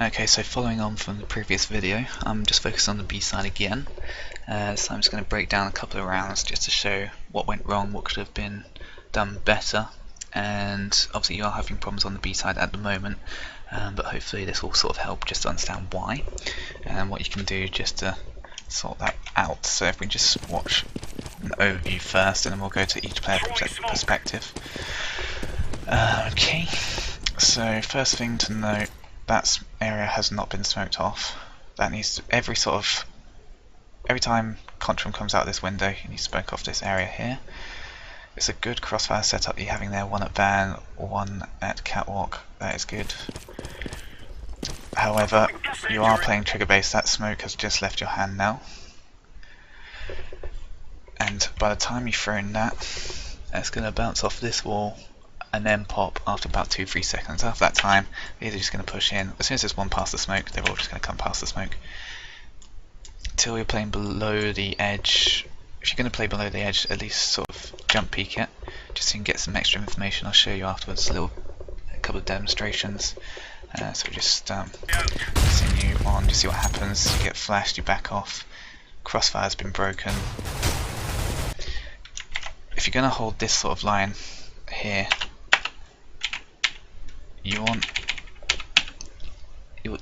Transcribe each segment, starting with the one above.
Okay, so following on from the previous video, I'm just focused on the B side again. So I'm just going to break down a couple of rounds just to show what went wrong, what could have been done better, and obviously you are having problems on the B side at the moment, but hopefully this will sort of help just to understand why and what you can do just to sort that out. So if we just watch an overview first, and then we'll go to each player perspective. Okay, so first thing to note, that area has not been smoked off. That needs to, every time Contram comes out this window, you need to smoke off this area here. It's a good crossfire setup you're having there, one at van, one at catwalk. That is good. However, you are playing trigger based. That smoke has just left your hand now, and by the time you've thrown that, it's going to bounce off this wall and then pop after about 2-3 seconds. After that time, these are just going to push in. As soon as there's one past the smoke, they're all just going to come past the smoke. Till you're playing below the edge. If you're going to play below the edge, at least sort of jump peek it, just so you can get some extra information. I'll show you afterwards a couple of demonstrations. So just pressing you on, just see what happens. You get flashed, you back off. Crossfire's been broken. If you're going to hold this sort of line here,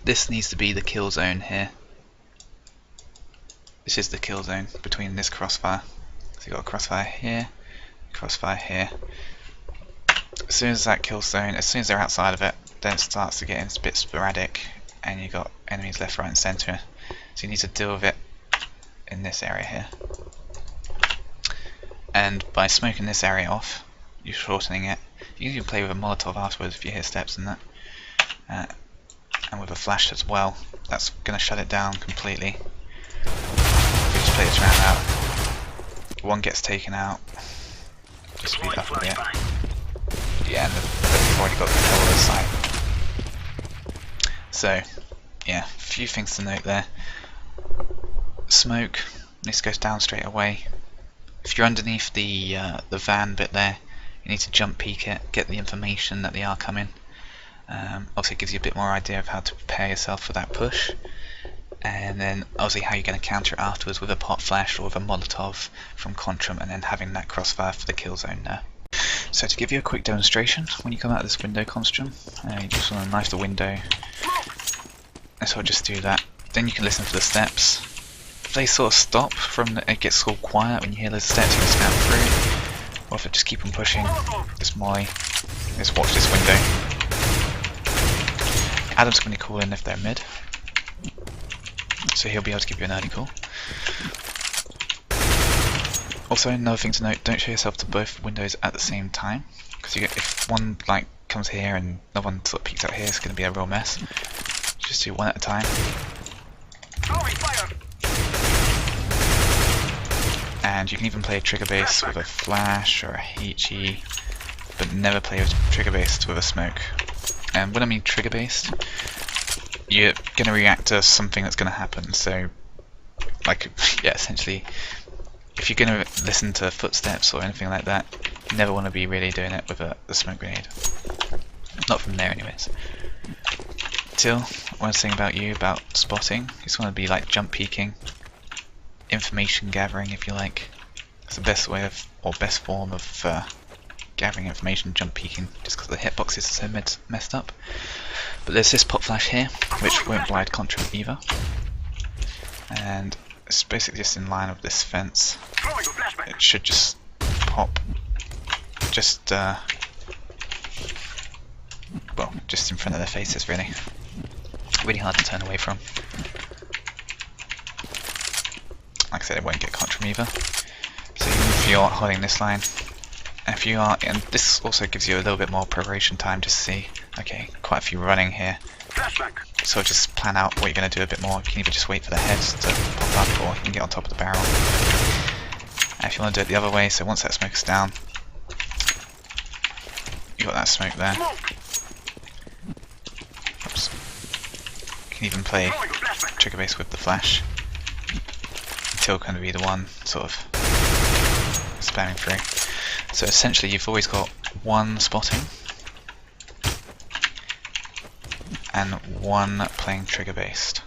this needs to be the kill zone here. This is the kill zone between this crossfire. So you've got a crossfire here, crossfire here. As soon as that kill zone, as soon as they're outside of it, then it starts to get a bit sporadic, and you've got enemies left, right and centre. So you need to deal with it in this area here. And by smoking this area off, you're shortening it. You can even play with a Molotov afterwards if you hear steps and that. And with a flash as well, that's going to shut it down completely. If we just play this round out, one gets taken out. Just speed up a bit. Yeah, and they've already got control of the site. So, yeah, a few things to note there. Smoke, this goes down straight away. If you're underneath the van bit there, you need to jump peek it, get the information that they are coming. Obviously it gives you a bit more idea of how to prepare yourself for that push, and then obviously how you're going to counter it afterwards with a pot flash or with a Molotov from Contram, and then having that crossfire for the kill zone there. So to give you a quick demonstration, when you come out of this window, Contram, you just want to knife the window, and so I'll just do that. Then you can listen for the steps. If they sort of stop from it gets all quiet when you hear those steps, you can scan through. Or if I just keep on pushing, just molly, just watch this window. Adam's going to call in if they're mid, so he'll be able to give you an early call. Also, another thing to note, don't show yourself to both windows at the same time, because if one like comes here and another one sort of peeks out here, it's going to be a real mess. Just do one at a time. And you can even play a trigger base with a flash or a HE, but never play a trigger based with a smoke. And when I mean trigger based, you're going to react to something that's going to happen. So, like, yeah, essentially, if you're going to listen to footsteps or anything like that, you never want to be really doing it with a smoke grenade. Not from there, anyways. Till, one thing about you about spotting, you just want to be like jump peeking. Information gathering, if you like. It's the best way of, or best form of gathering information, jump peeking, just because the hitboxes are so messed up. But there's this pop flash here, which won't blind Contram either. And it's basically just in line with this fence. It should just pop, just well, just in front of their faces, really. Really hard to turn away from. Like I said, it won't get Contram either. So even if you're holding this line, if you are, and this also gives you a little bit more preparation time to see, okay, quite a few running here. So just plan out what you're going to do a bit more. You can either just wait for the heads to pop up, or you can get on top of the barrel. And if you want to do it the other way, so once that smoke is down, you got that smoke there. Oops. You can even play trigger base with the flash. Until going to be the one sort of spamming through. So essentially you've always got one spotting, and one playing trigger based.